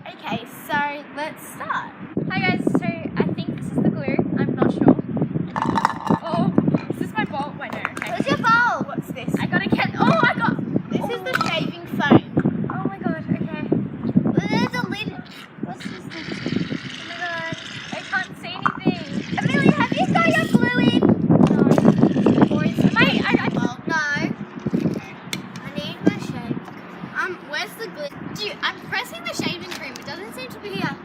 Okay, so let's start. Hi guys, so I think this is the glue. I'm not sure. Oh, is this my bowl? Wait, no, okay. Where's your bowl? What's this? I gotta get, oh I got, This is the shaving foam. oh my god, okay. Well, there's a lid. What's this thing? Oh my god, I can't see anything. Amelia, have you got your glue in? No. Boys, Well, no. I need my shave. Where's the glue? Dude, I'm pressing the shaving cream. It doesn't seem to be here now.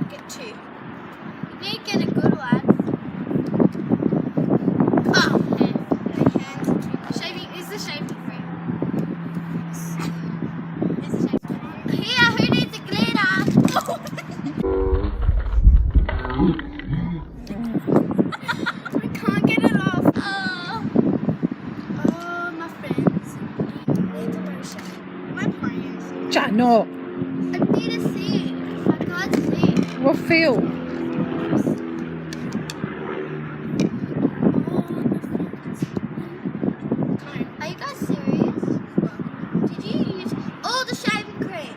Get two. You need to get a good one. Oh, okay. Hands are too Shaving, is the shaving cream? Is the shaving cream? Here, who needs a glitter? I can't get it off. Oh, my friends. Need to wear a shave. My plans. Ja, no. I need to see it. I can't see it. What feel? Are you guys serious? Did you use all the shaving cream?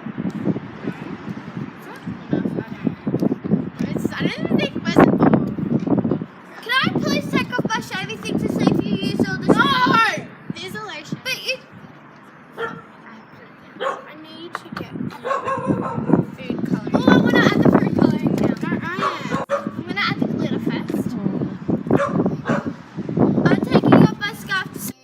I don't think it was. Can I please take off my shaving thing to see if you use all the shaving? There's a lotion. But you... I need to get Food coloring. Oh, I want to add the food coloring now. Don't I'm going to add the glitter first. I'm taking off my scarf to see.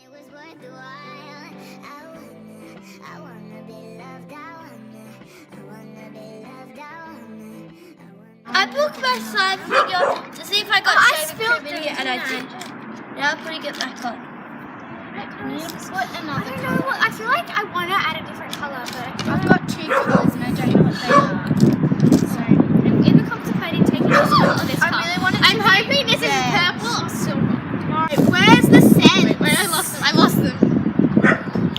I booked my side video to see if I got shaving cream in here, and I did. Now I'm putting it back on. What another I don't know what. I feel like I want to add a different color, but I've got two colours and I don't know what they are. So I'm either contemplating taking this colour or this I colour. really want it to I'm be hoping this is red. purple or silver. Where's the scent? Wait, I lost them. I lost them.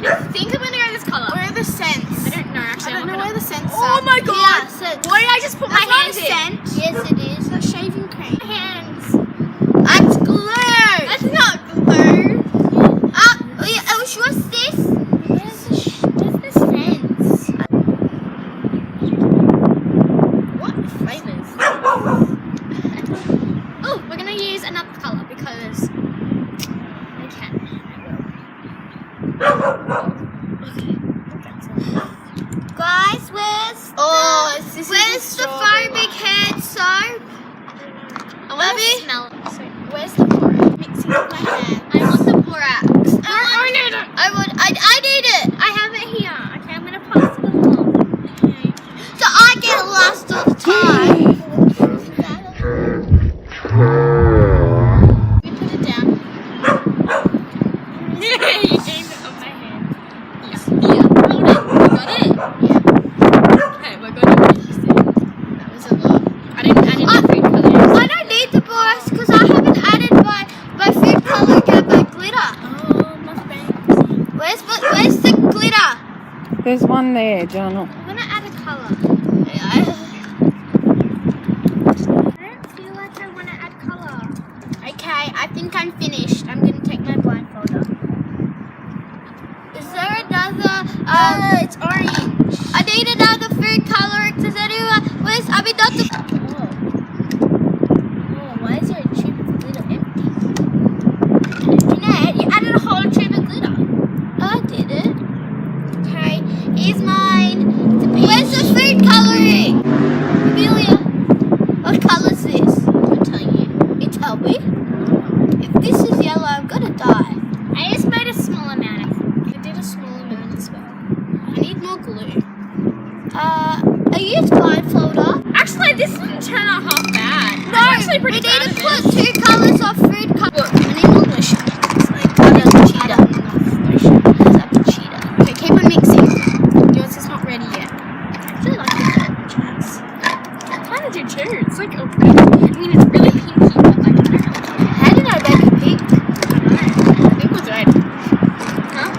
I think I'm gonna go this colour. Where are the scents? I don't know actually. I don't know where the scents Oh are. my god! Yeah, scents. Why did I just put my That's not hands a in? scent. Yes, it is. The shaving cream. My hands. That's glue. That's not glue. What's this? Where's the scents? What flavours? Oh, we're gonna use another colour because I can. Guys, where's where's the foaming hand soap? I want Abby? to smell it. So, Where's the borax? Mixing with my hand. I want the borax. I need it. I have it here. Okay, I'm gonna pass it along. Okay. So I get lost all the time. We put it down. You aimed it on my hand. Yeah. Hold it. Got it? Yeah. Okay, we're going to use it. That was a lot. I didn't add any food colours. I don't need the borax because I haven't added my food colour and my glitter. Oh, my friend. Where's the glitter? There's one there, John. I'm gonna add a colour. I don't feel like I want to add colour. Okay, I think I'm finished. I'm gonna take my blindfold off. Is there another? It's orange. I need another food color. Does anyone? Where's? I mean, not the. Oh, why is there a tube of glitter empty? Jeanette, you added a whole tube of glitter. I did it. Okay, here's mine. Where's the food coloring? Amelia, what color's this? I'm telling you. You tell me. If this is yellow, I'm gonna die. I just made a small amount. I did a small amount as well. I need more glue. I used blindfolder. Actually, this didn't turn out half bad. No, I'm actually pretty we proud need of to this. put two colors of food color. Look, I need more lotion. It's like cheetah. Cheetah. Okay, keep on mixing. Yours is not ready yet. I actually like this orange ones. I kind of do too. It's like a red. I mean, it's really pinky, but like, I don't really care. How did I make it pink? I don't know. I think it was red. Huh?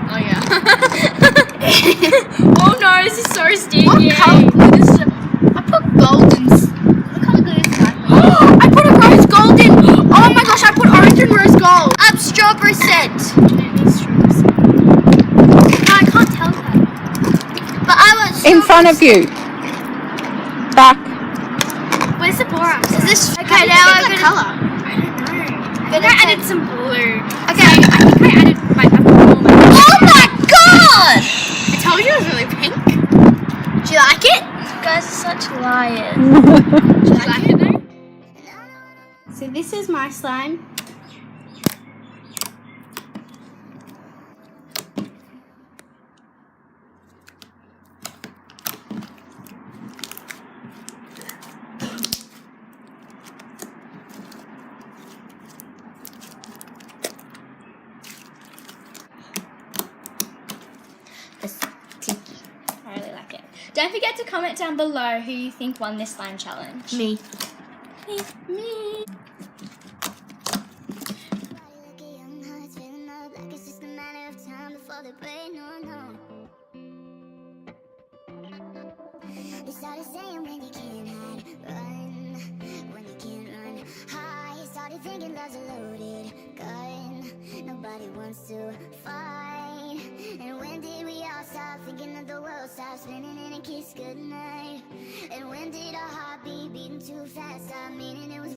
Oh, yeah. Oh, no, this is so sticky. What color glue? This is I put goldens. What color glue is that? I In front of you. Back. Where's the borax? Is this Okay, now now I'm the gonna color. I don't know. I think I added some blue. Okay. I think I added like a more like. Oh my god! I told you it was really pink. Do you like it? You guys are such liars. Do you like it though? So this is my slime. I really like it. Don't forget to comment down below who you think won this slime challenge. Me. Me. They started saying when you can't hide, run, when you can't run, hide. Started thinking love's a loaded gun, nobody wants to fight. And when did we all stop thinking that the world stopped spinning and a kiss goodnight? And when did our heart beat beating too fast? I mean, it was